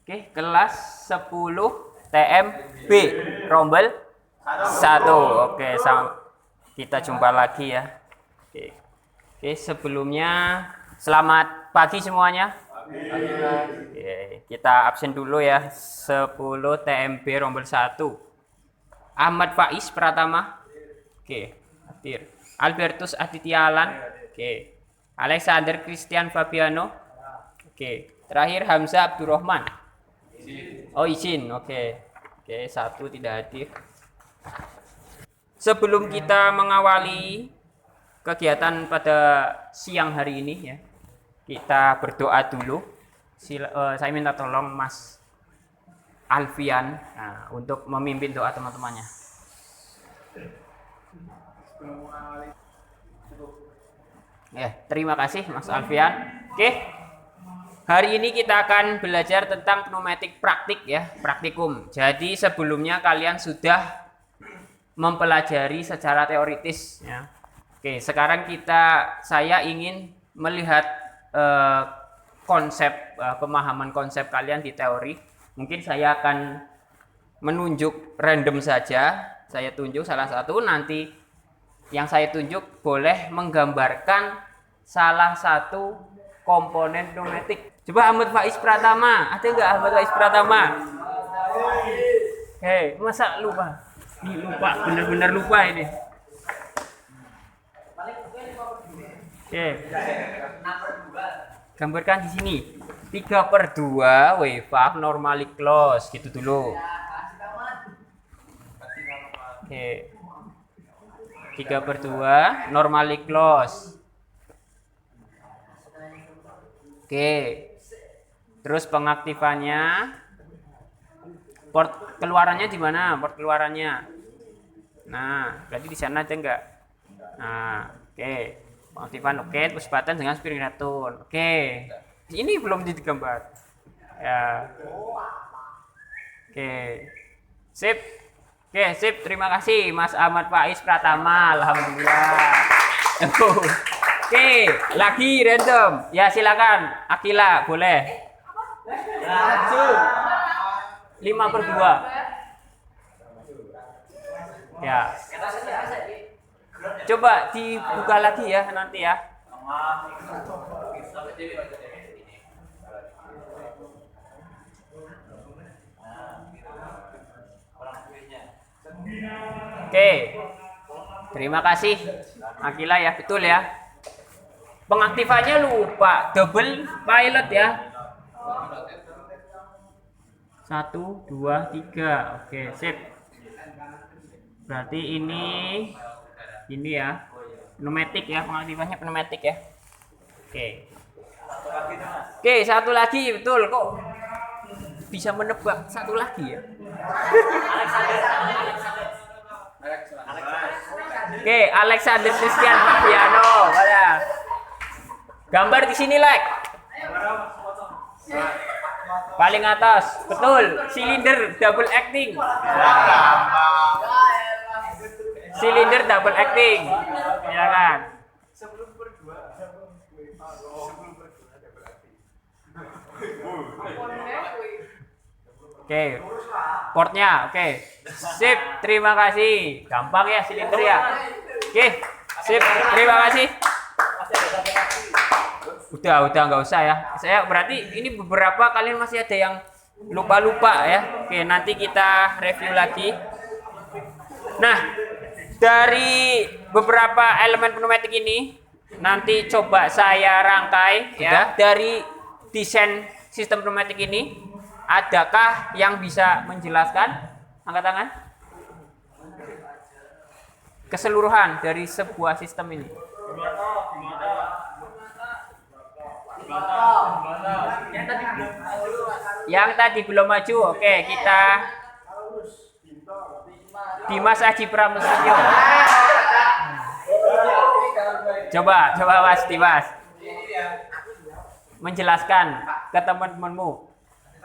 Oke, kelas 10 TMB rombel 1. Oke, kita jumpa lagi ya. Oke, sebelumnya selamat pagi semuanya. Oke, kita absen dulu ya. 10 TMB rombel 1. Ahmad Faiz Pratama. Oke, hadir. Albertus Adityalan. Oke. Alexander Christian Fabiano. Oke. Terakhir Hamzah Abdurrahman. Oh, izin. Oke. Oke, 1 tidak hadir. Sebelum kita mengawali kegiatan pada siang hari ini ya, kita berdoa dulu. Saya minta tolong Mas Alfian untuk memimpin doa teman-temannya. Ya, terima kasih Mas Alfian. Oke. Hari ini kita akan belajar tentang pneumatik praktik ya, praktikum. Jadi sebelumnya kalian sudah mempelajari secara teoritis ya. Oke, sekarang saya ingin melihat pemahaman konsep kalian di teori. Mungkin saya akan menunjuk random saja. Saya tunjuk salah satu, nanti yang saya tunjuk boleh menggambarkan salah satu komponen pneumatik. Coba Ahmad Faiz Pratama, ada nggak Ahmad Faiz Pratama? Hei, masa lupa? Ih, lupa, benar-benar lupa ini. Oke. Gambarkan di sini. 3/2 wave normally close, gitu dulu. Oke. 3/2 normally close. Oke. Terus pengaktifannya, port keluarannya di mana? Port keluarannya. Nah, berarti di sana aja enggak? Nah, oke. Pengaktifan oke, kecepatan dengan spring return. Oke. Ini belum digambar. Ya. Oke. Sip. Oke, sip. Terima kasih Mas Ahmad Faiz Pratama. Alhamdulillah. Oke, lagi random. Ya, silakan. Akila, boleh. 5/2. Ya. Coba dibuka lagi ya nanti ya. Oke. Terima kasih Akila ya, betul ya. Pengaktifannya lupa, double pilot ya. 1, 2, 3. Oke, sip. Berarti ini ya, pneumatik ya, pengaktifannya pneumatik ya. Oke. Oke, satu lagi, betul kok. Bisa menebak satu lagi ya. Oke, Alexander Christian Fabiano. Gambar di sini, paling atas, betul. Silinder double acting. Silinder double acting. Ya kan? Oke. Portnya, oke. Sip, terima kasih. Gampang ya silinder ya. Oke. Sip, terima kasih. Udah nggak usah ya. Saya berarti ini beberapa kalian masih ada yang lupa ya. Oke, nanti kita review lagi. Nah, dari beberapa elemen pneumatik ini nanti coba saya rangkai ya. Dari desain sistem pneumatik ini, adakah yang bisa menjelaskan? Angkat tangan. Keseluruhan dari sebuah sistem ini. Yang tadi belum maju. Oke, kita Dimas Aji Pramusuyo. Coba Mas Dimas menjelaskan ke teman-temanmu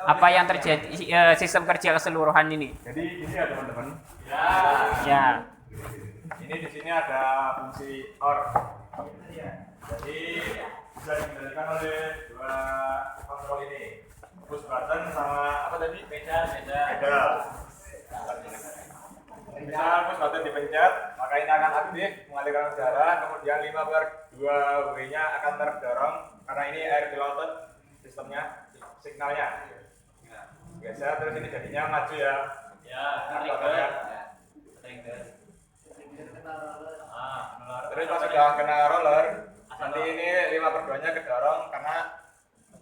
apa yang terjadi sistem kerja keseluruhan ini. Jadi ini ya teman-teman. Ya. Ini di sini ada fungsi OR. Jadi bisa dikendalikan oleh dua kontrol ini. push button sama apa tadi? Pedal. Misal push button dipencet, maka ini akan aktif mengalirkan udara, kemudian 5/2W-nya akan terdorong karena ini air dilotot sistemnya, signalnya. Biasa terus ini jadinya maju ya. Terus pas sudah kena roller, nanti ini 5/2-nya kedorong karena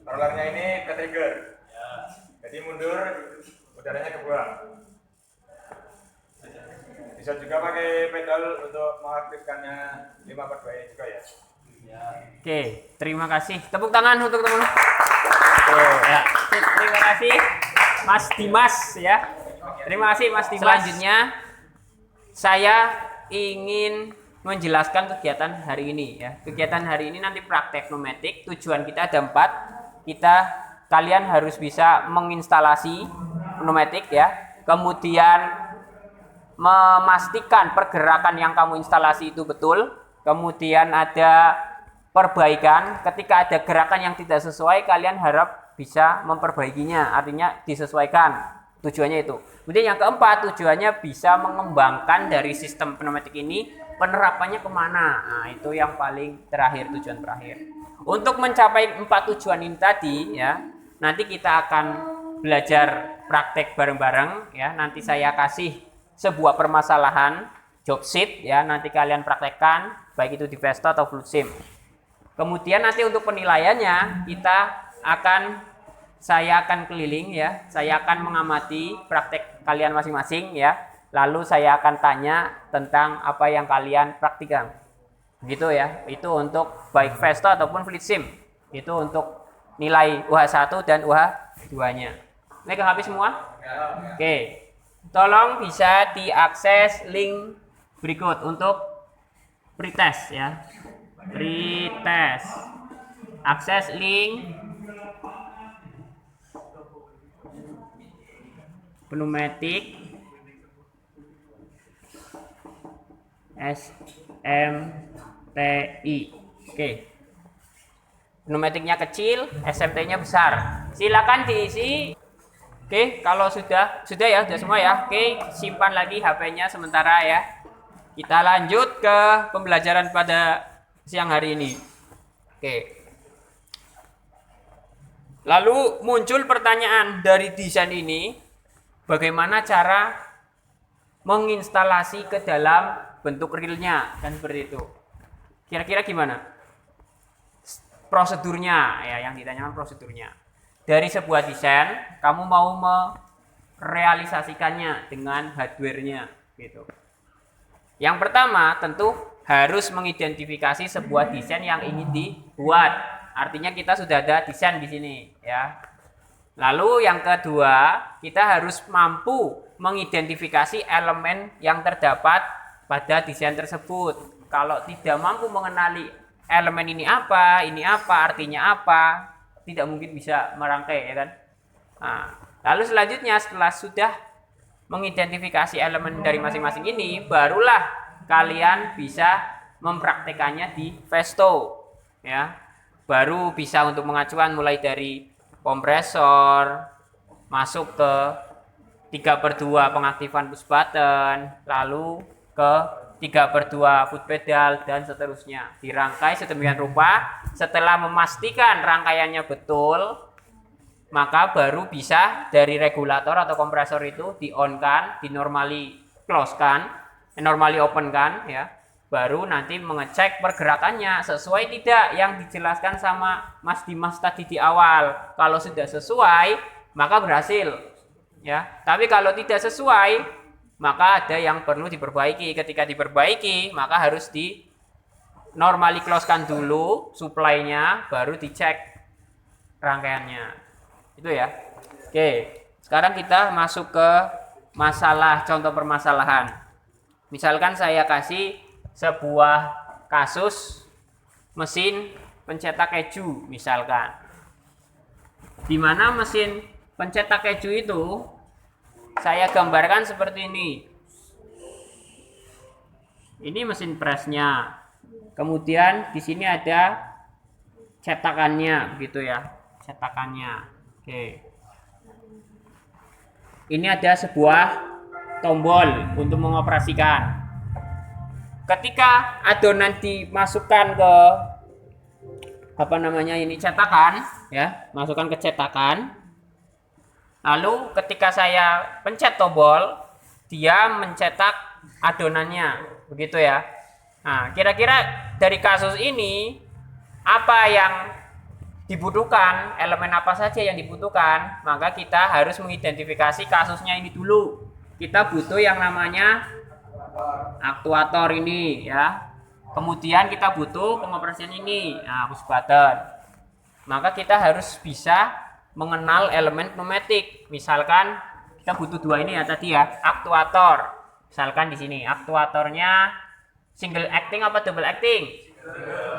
rollernya ini ke trigger. Jadi mundur, udaranya kebuang. Bisa juga pakai pedal untuk mengaktifkannya 5/2 juga ya. Oke, terima kasih. Tepuk tangan untuk teman. Ya, terima kasih Mas Dimas ya. Terima kasih Mas Dimas. Selanjutnya saya ingin menjelaskan kegiatan hari ini ya. Kegiatan hari ini nanti praktek pneumatik. Tujuan kita ada 4. Kalian harus bisa menginstalasi pneumatik ya. Kemudian memastikan pergerakan yang kamu instalasi itu betul. Kemudian ada perbaikan. Ketika ada gerakan yang tidak sesuai, kalian harap bisa memperbaikinya. Artinya disesuaikan. Tujuannya itu. Kemudian yang keempat, tujuannya bisa mengembangkan dari sistem pneumatik ini penerapannya kemana. Nah, itu yang paling terakhir, tujuan terakhir. Untuk mencapai 4 tujuan ini tadi ya, nanti kita akan belajar praktek bareng-bareng ya. Nanti saya kasih sebuah permasalahan job sheet ya, nanti kalian praktekkan baik itu di Vesto atau Fluidsim. Kemudian nanti untuk penilaiannya saya akan keliling ya, saya akan mengamati praktek kalian masing-masing ya. Lalu saya akan tanya tentang apa yang kalian praktikkan. Gitu ya. Itu untuk baik Vesto ataupun Fluidsim. Itu untuk nilai UH1 dan UH2-nya. Ini habis semua? Oke. Tolong bisa diakses link berikut untuk pretest ya. Pretest. Akses link pneumatik SMTI. Oke. Pneumatiknya kecil, SMT-nya besar. Silakan diisi. Oke, kalau sudah ya, sudah semua ya. Oke, simpan lagi HP-nya sementara ya. Kita lanjut ke pembelajaran pada siang hari ini. Oke. Lalu muncul pertanyaan dari desain ini, bagaimana cara menginstalasi ke dalam bentuk realnya, kan seperti itu. Kira-kira gimana? Prosedurnya ya, yang ditanyakan prosedurnya. Dari sebuah desain, kamu mau merealisasikannya dengan hardware-nya gitu. Yang pertama tentu harus mengidentifikasi sebuah desain yang ingin dibuat. Artinya kita sudah ada desain di sini ya. Lalu yang kedua, kita harus mampu mengidentifikasi elemen yang terdapat pada desain tersebut. Kalau tidak mampu mengenali elemen ini apa, artinya apa, tidak mungkin bisa merangkai ya kan. Nah, lalu selanjutnya setelah sudah mengidentifikasi elemen dari masing-masing ini, barulah kalian bisa mempraktekannya di Vesto ya. Baru bisa untuk mengacuan mulai dari kompresor, masuk ke 3/2 pengaktifan push button, lalu ke 3/2 foot pedal dan seterusnya. Dirangkai sedemikian rupa. Setelah memastikan rangkaiannya betul, maka baru bisa dari regulator atau kompresor itu di-on-kan, di-normally close-kan, normally open-kan ya. Baru nanti mengecek pergerakannya sesuai tidak yang dijelaskan sama Mas Dimas tadi di awal. Kalau sudah sesuai, maka berhasil ya. Tapi kalau tidak sesuai, maka ada yang perlu diperbaiki. Ketika diperbaiki, maka harus di normally close-kan dulu supply-nya, baru dicek rangkaiannya. Itu ya. Oke, sekarang kita masuk ke masalah, contoh permasalahan. Misalkan saya kasih sebuah kasus mesin pencetak keju misalkan. Di mana mesin pencetak keju itu saya gambarkan seperti ini. Ini mesin presnya. Kemudian di sini ada cetakannya gitu ya. Cetakannya. Oke. ini ada sebuah tombol untuk mengoperasikan. Ketika adonan dimasukkan ke cetakan, ya, masukkan ke cetakan. Lalu ketika saya pencet tombol, dia mencetak adonannya, begitu ya. Nah, kira-kira dari kasus ini apa yang dibutuhkan, elemen apa saja yang dibutuhkan, maka kita harus mengidentifikasi kasusnya ini dulu. Kita butuh yang namanya aktuator ini, ya. Kemudian kita butuh pengoperasian ini, nah, push button. Maka kita harus bisa mengenal elemen pneumatik. Misalkan kita butuh dua ini ya tadi ya, aktuator. Misalkan di sini aktuatornya single acting apa double acting?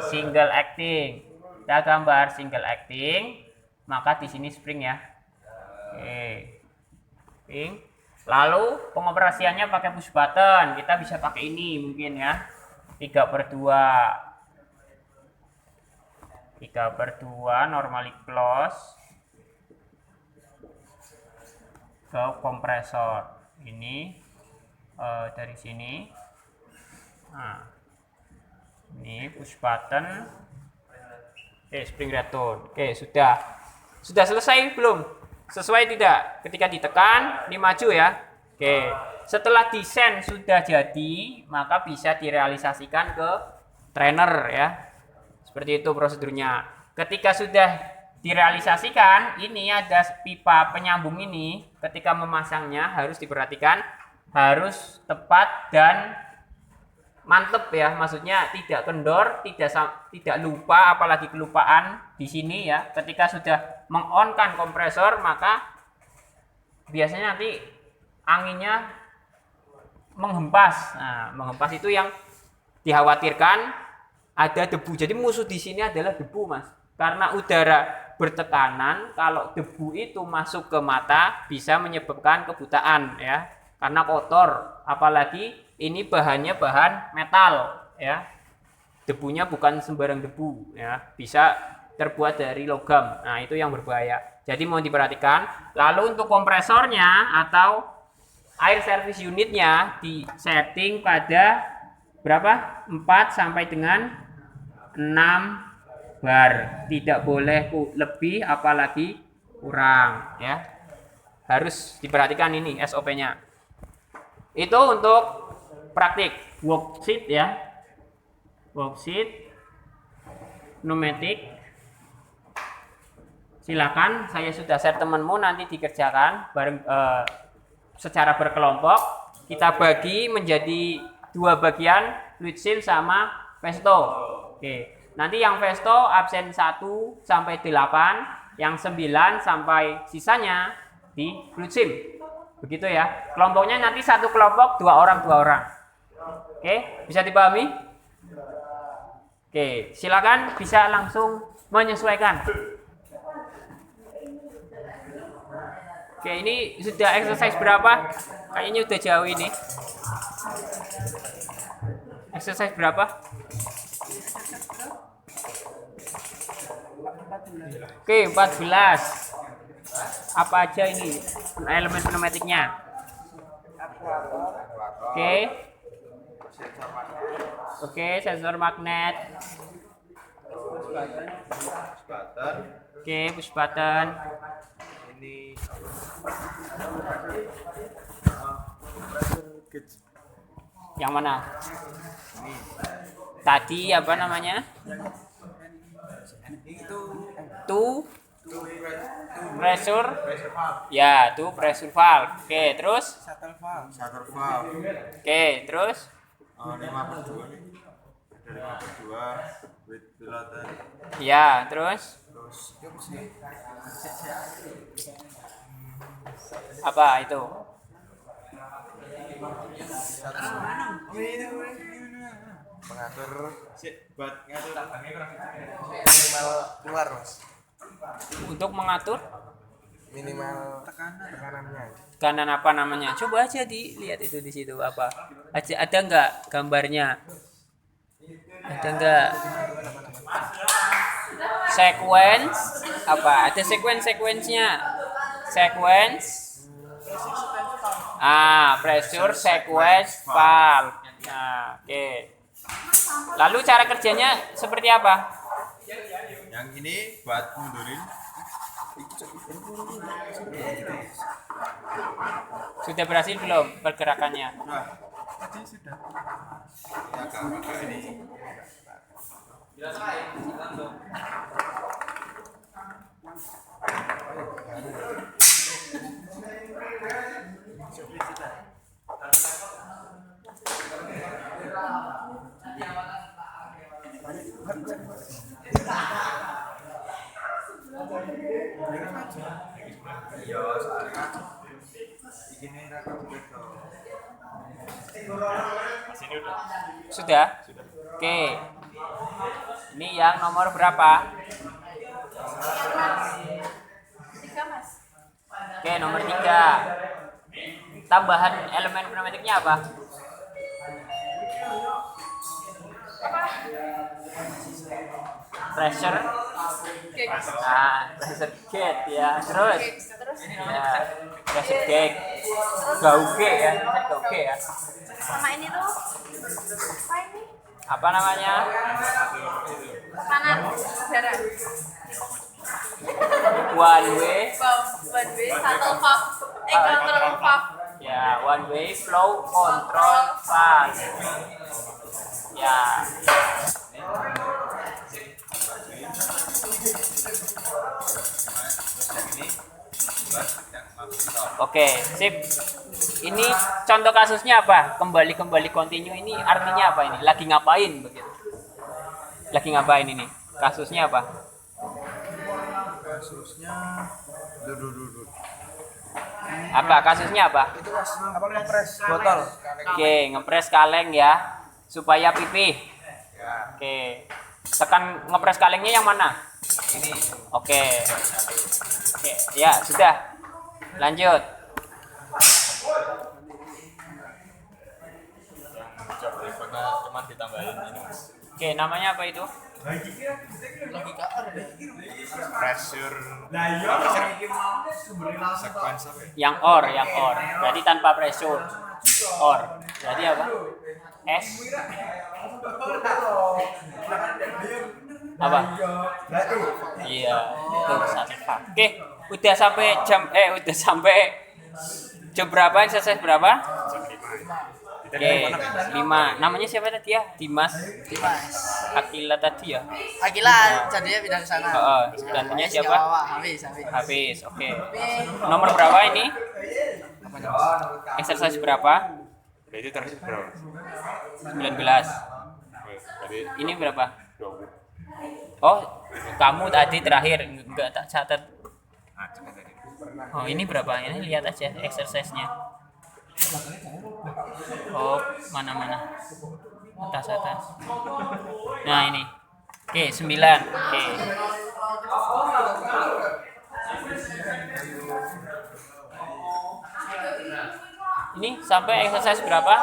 Single acting. Kita gambar single acting, maka di sini spring ya. Oke. Spring. Lalu pengoperasiannya pakai push button. Kita bisa pakai ini mungkin ya. 3/2. 3/2 normally close ke kompresor. Ini dari sini. Nah. Ini push button. Spring return. Oke, sudah selesai belum? Sesuai tidak? Ketika ditekan, ini maju ya. Oke, setelah desain sudah jadi, maka bisa direalisasikan ke trainer ya. Seperti itu prosedurnya. Ketika sudah direalisasikan, ini ada pipa penyambung ini. Ketika memasangnya harus diperhatikan, harus tepat dan mantep ya, maksudnya tidak kendor, tidak lupa, apalagi kelupaan di sini ya. Ketika sudah meng-on-kan kompresor, maka biasanya nanti anginnya menghempas. Nah, menghempas itu yang dikhawatirkan ada debu. Jadi musuh di sini adalah debu, Mas. Karena udara bertekanan, kalau debu itu masuk ke mata bisa menyebabkan kebutaan ya. Karena kotor, apalagi ini bahannya bahan metal ya. Debunya bukan sembarang debu ya, bisa terbuat dari logam. Nah, itu yang berbahaya. Jadi mau diperhatikan. Lalu untuk kompresornya atau air service unitnya di setting pada berapa? 4 sampai dengan 6 bar. Tidak boleh lebih apalagi kurang ya. Harus diperhatikan ini SOP-nya. Itu untuk praktik worksheet ya, worksheet pneumatik. Silakan, saya sudah share temanmu, nanti dikerjakan bareng secara berkelompok. Kita bagi menjadi 2 bagian, fluid seal sama Vesto. Oke, nanti yang Vesto absen 1 sampai 8, yang 9 sampai sisanya di fluid seal. Begitu ya. Kelompoknya nanti satu kelompok 2 orang. Oke, bisa dipahami? Oke, silakan bisa langsung menyesuaikan. Oke, ini sudah exercise berapa? Kayaknya udah jauh ini. Exercise berapa? Oke, 14. Apa aja ini elemen pneumatiknya? Oke, sensor magnet. Oke, push button. Ini yang mana? Tadi apa namanya? Itu pressure. Ya, itu pressure valve. Oke, terus? Shutter valve. Oke, terus? 5/2 nih. Ada 5/2 with piloter. Ya, terus? Apa itu? Mengatur buat ngatur minimal keluar, Mas. Untuk mengatur Minimal tekanannya. tekanan apa namanya? Coba aja dilihat itu di situ apa. Ada enggak gambarnya? Ada enggak? Sequence apa? Ada sequence-nya. Sequence Pressure sequence valve. Nah, oke. Lalu cara kerjanya seperti apa? Yang ini buat mundurin. Sudah berhasil belum pergerakannya? Nah, tadi sudah. Ya, agak ini. Sudah? Oke. Ini yang nomor berapa? 3, Mas. Oke, nomor 3. Tambahan elemen pneumatiknya apa? Pressure. Oke. Pressure gauge ya. Terus Terus ya, pressure gauge. Gauge ya, gauge ya. sama ini tuh apa ini? Apa namanya? Tekanan udara. One way. Wow, one way, shuttle valve. Control valve. Ya, one way flow control valve. Ya. Oke, sip. Ini contoh kasusnya apa? Kembali continue ini artinya apa ini? Lagi ngapain begitu? Lagi ngapain ini? Kasusnya apa? Kasusnya duduk. Apa kasusnya apa? Itu Mas, apa ngepres botol? Oke, ngepres kaleng ya supaya pipih. Ya. Oke. Tekan ngepres kalengnya yang mana? Ini. Oke. Oke, ya sudah. Lanjut. Cuman ditambahin ini Mas. Oke, namanya apa itu? Pressure sequence apa ya? Yang or. Berarti tanpa pressure. Or. Berarti apa? S. Apa? Iya, itu satu. Oke, udah sampai jam berapa? Exercise berapa? Oke, 5. Namanya siapa tadi ya? Dimas Akila tadi ya? Akila jadinya pindah ke sana. Gantinya Habis siapa? nggak apa-apa, habis. Habis, oke. Nomor berapa ini? Exercise berapa? Berarti terakhir berapa? 19. Berarti Ini berapa? 20. Oh, kamu tadi terakhir enggak tak catat. Coba tadi. Oh, ini berapa? Ini lihat aja exercise-nya. Oh, mana? Atas. Nah, ini. Oke, 9. Oke. Ini sampai exercise berapa?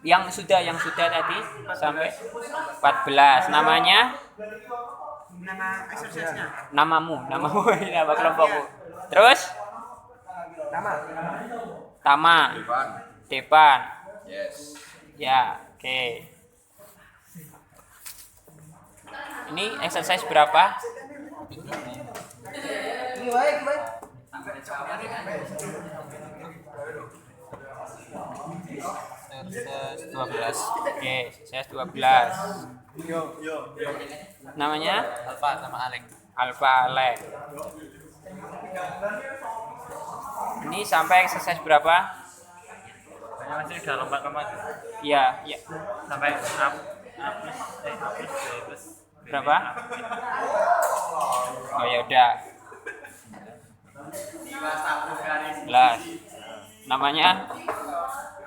Yang sudah tadi sampai 14. Namanya? Nama exercise-nya. Namamu ini apa kelompokmu? Terus? Tama. Depan. Yes. Ya, oke. Ini exercise berapa? Exercise 12. Oke, exercise 12. Namanya? Alfa sama Alek. Alfa Alek. Ini sampai exercise berapa? Masih udah lompat-lompat Iya. sampai A plus Berapa? Oh ya udah. 11. Namanya?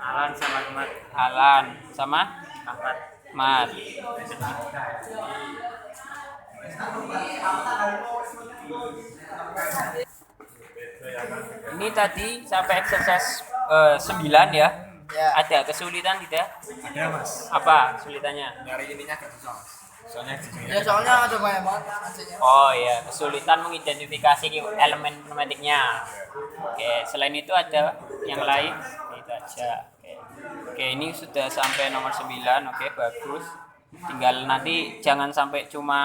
Alan sama Ahmad. Alan sama Ahmad. Mat. Ini tadi sampai exercise 9 ya. Ya. Ada kesulitan tidak? Ada Mas. Apa kesulitannya? Nyari ininya agak susah Mas. Soalnya Ya soalnya ada banyak banget AC-nya. Oh iya, kesulitan mengidentifikasi elemen pneumatiknya. Oke, selain itu ada yang lain? Itu aja. Oke, ini sudah sampai nomor 9. Oke, bagus. Tinggal nanti jangan sampai cuma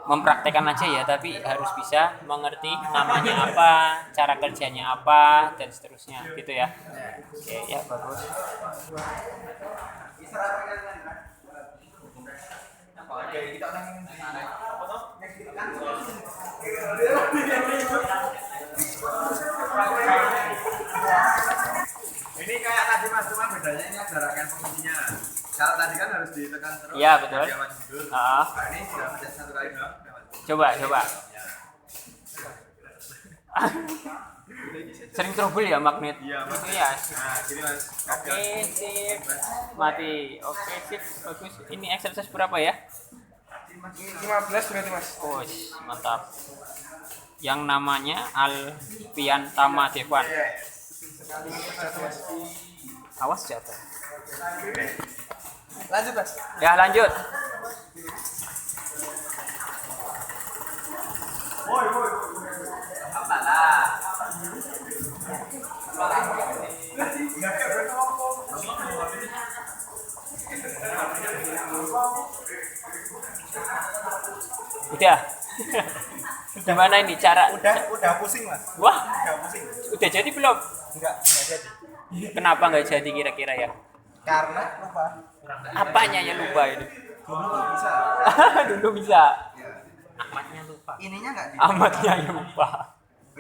mempraktekkan aja ya, tapi harus bisa mengerti namanya apa, cara kerjanya apa, dan seterusnya gitu ya. Oke, ya bagus. Ini kayak tadi mas, cuma bedanya ini ada rangkaian penguncinya. Kalau tadi kan harus ditekan terus. Iya, betul. Dia maju dulu. Ah. Nah, ini sudah pencet satu kali doang. udah maju. Coba. Sering trouble ya magnet? Iya, mas. Iya. Nah, gini mas. Oke, sip. Mati. Oke, sip. Bagus. Ini exercise berapa ya? 15 berarti mas. Oh, mantap. Yang namanya Alfian Tama Devan. Awas jatuh. Lanjut mas. Ya, lanjut. Udah. Gimana ini cara? Udah pusing mas. Wah, Udah pusing. udah jadi belum? Enggak jadi. Kenapa nggak jadi kira-kira ya? Karena lupa. Apanya yang lupa ini? Dulu bisa. Dulu bisa. Amatnya lupa. Ininya enggak di Amatnya yang lupa.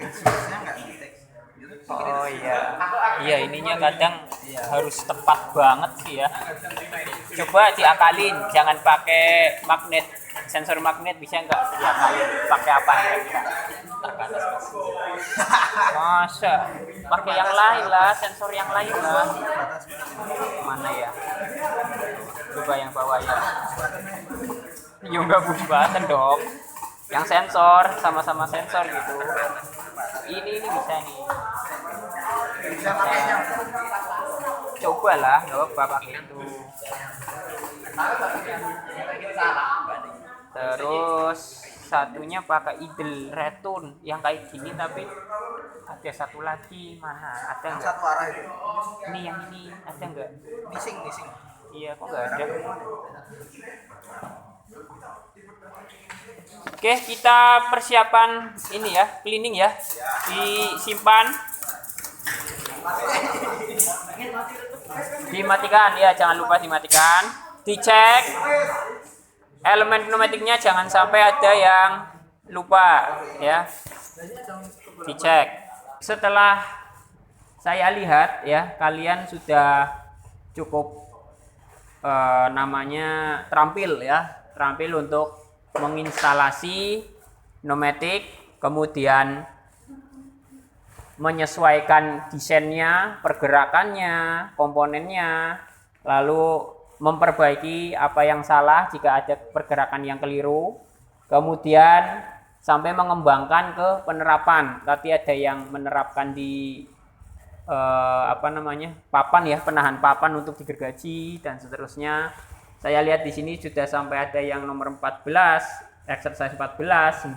switch-nya enggak di teks. Oh iya. Iya, ininya kadang harus tepat banget sih ya. Coba diakalin, jangan pakai magnet. Sensor magnet bisa nggak diakalin? Pakai apa kira-kira? Ntar ke atas, Mas. Masa? Pakai yang lain lah, sensor yang lain lah. Mana ya? Coba yang bawah ya. Ya nggak push button dong. Yang sensor, sama-sama sensor gitu. Ini bisa nih. Bisa pakainya. Coba lah, nggak apa-apa pakai itu. Terus satunya pakai idle return yang kayak gini, tapi ada satu lagi mana? Ada Yang nggak? satu arah itu. Ini yang ini ada nggak? Bising. Iya, kok nggak ada? Oke, kita persiapan ini ya, cleaning ya. Disimpan. Dimatikan ya, jangan lupa dimatikan. Dicek elemen pneumatiknya, jangan sampai ada yang lupa ya. Dicek. Setelah saya lihat ya, kalian sudah cukup namanya terampil ya, terampil untuk menginstalasi pneumatik, kemudian menyesuaikan desainnya, pergerakannya, komponennya, lalu memperbaiki apa yang salah jika ada pergerakan yang keliru, kemudian sampai mengembangkan ke penerapan. Tadi ada yang menerapkan di papan ya, penahan papan untuk digergaji dan seterusnya. Saya lihat di sini sudah sampai ada yang nomor 14, exercise 14, 9,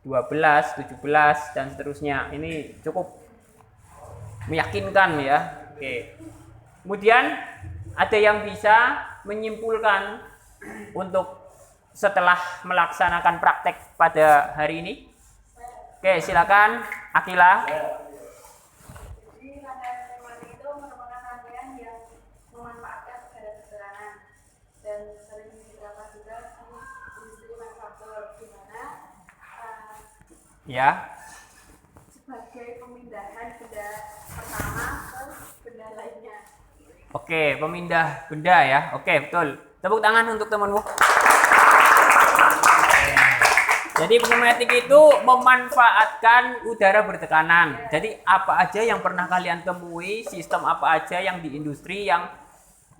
12, 17 dan seterusnya. Ini cukup meyakinkan ya. Oke. Kemudian ada yang bisa menyimpulkan untuk setelah melaksanakan praktek pada hari ini. Oke, silakan Akila. Jadi rangkaian pneumatik itu merupakan rangkaian yang memanfaatkan tekanan dan sering diterapkan juga di industri manufaktur, di mana Ya. sebagai pemindahan benda pertama ke benda lainnya. Oke, pemindah benda ya. Oke, betul. Tepuk tangan untuk temanmu. Jadi pneumatik itu memanfaatkan udara bertekanan. Jadi apa aja yang pernah kalian temui, sistem apa aja yang di industri yang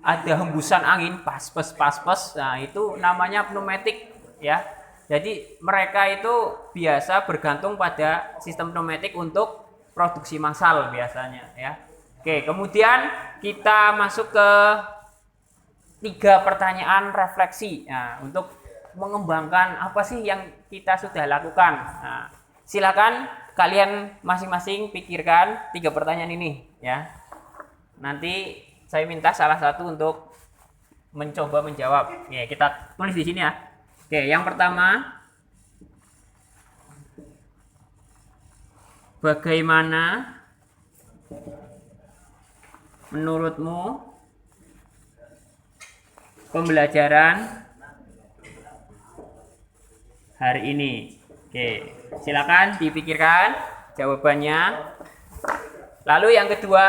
ada hembusan angin, paspes. Nah, itu namanya pneumatik ya. Jadi mereka itu biasa bergantung pada sistem pneumatik untuk produksi massal biasanya ya. Oke, kemudian kita masuk ke 3 pertanyaan refleksi. Nah, untuk mengembangkan apa sih yang kita sudah lakukan. Nah, silakan kalian masing-masing pikirkan 3 pertanyaan ini ya. Nanti saya minta salah satu untuk mencoba menjawab. Ya, kita tulis di sini ya. Oke, yang pertama, bagaimana menurutmu pembelajaran hari ini? Oke, silakan dipikirkan jawabannya. Lalu yang kedua,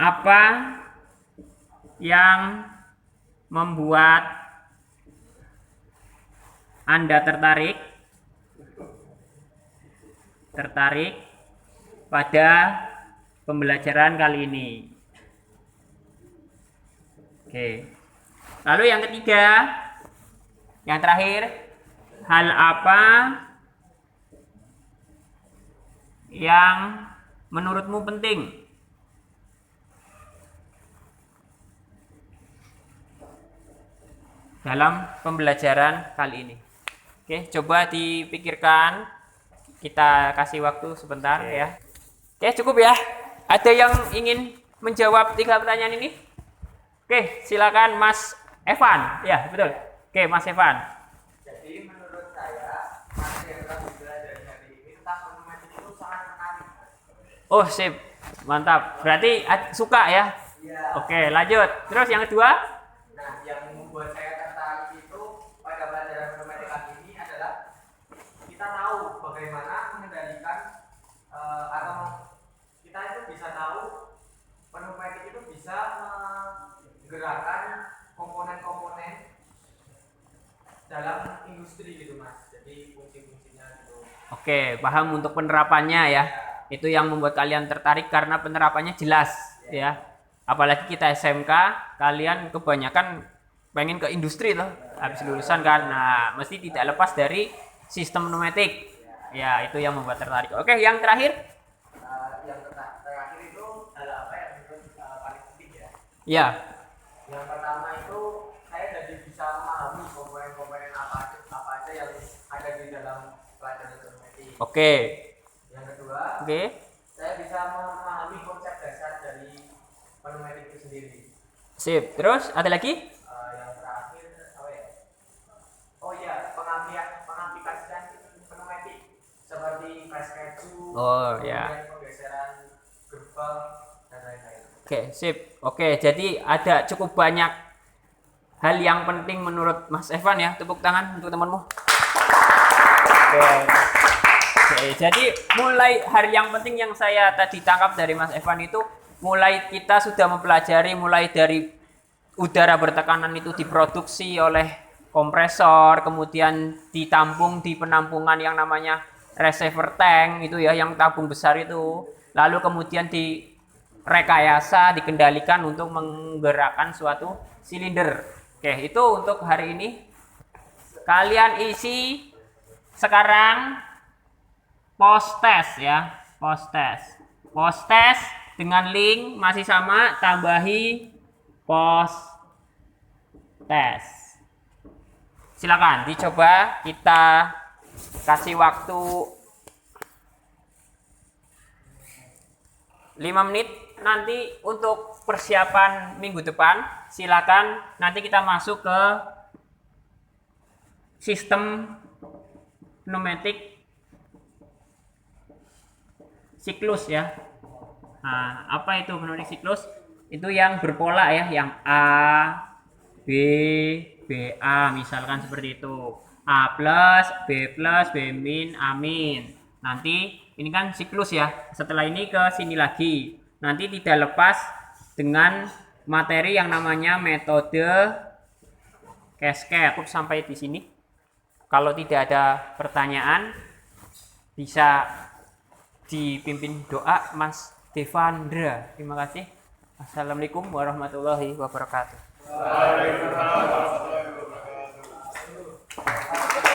apa yang membuat Anda tertarik pada pembelajaran kali ini? Oke. Lalu yang ketiga, yang terakhir, hal apa yang menurutmu penting dalam pembelajaran kali ini? Oke, coba dipikirkan. Kita kasih waktu sebentar ya. Oke, cukup ya. Ada yang ingin menjawab 3 pertanyaan ini? Oke, silakan Mas Evan. Ya, betul. Oke, Mas Evan. Jadi menurut saya materi yang kami belajar hari ini tentang pneumatik itu sangat menarik. Oh, sip. Mantap. Berarti suka ya? Iya. Oke, lanjut. Terus yang kedua? Nah, yang membuat saya tertarik itu pada pelajaran pneumatik kali ini adalah kita tahu bagaimana mengendalikan atau kita itu bisa tahu pneumatik itu bisa menggerakkan komponen-komponen dalam industri gitu Mas. Jadi fungsi-fungsinya gitu. Oke, paham untuk penerapannya ya. Itu yang membuat kalian tertarik karena penerapannya jelas ya. Apalagi kita SMK, kalian kebanyakan pengen ke industri loh habis lulusan kan. Nah, mesti tidak lepas dari sistem pneumatik. Ya, itu yang membuat tertarik. Oke, yang terakhir? Yang terakhir itu adalah apa yang menurut paling penting ya? Ya. Yang pertama itu saya jadi bisa memahami komponen-komponen apa aja yang ada di dalam pelajaran pneumatik. Oke. Yang kedua, saya bisa memahami konsep dasar dari pneumatik itu sendiri. Sip. Terus ada lagi? Yang terakhir apa ya? Oh iya, pengaplikasian pneumatik seperti press keju, Oh ya. penggeseran gerbang dan lain-lain. Oke, sip. Oke, jadi ada cukup banyak hal yang penting menurut Mas Evan ya. Tepuk tangan untuk temanmu. Oke, jadi mulai hal yang penting yang saya tadi tangkap dari Mas Evan itu, mulai kita sudah mempelajari mulai dari udara bertekanan itu diproduksi oleh kompresor, kemudian ditampung di penampungan yang namanya reservoir tank itu ya, yang tabung besar itu. Lalu kemudian direkayasa, dikendalikan untuk menggerakkan suatu silinder. Oke, itu untuk hari ini. Kalian isi sekarang post test ya, post test. Post test dengan link masih sama, tambahi post test. Silakan dicoba, kita kasih waktu 5 menit nanti untuk persiapan minggu depan. Silakan nanti kita masuk ke sistem pneumatik siklus ya. Nah, apa itu pneumatik siklus? Itu yang berpola ya, yang A, B, BA misalkan seperti itu. A plus, B plus, B min, A min. Nanti ini kan siklus ya. Setelah ini ke sini lagi. Nanti tidak lepas dengan materi yang namanya metode cascade. Sampai di sini. Kalau tidak ada pertanyaan, bisa dipimpin doa Mas Devandra. Terima kasih. Assalamualaikum warahmatullahi wabarakatuh. Waalaikumsalam.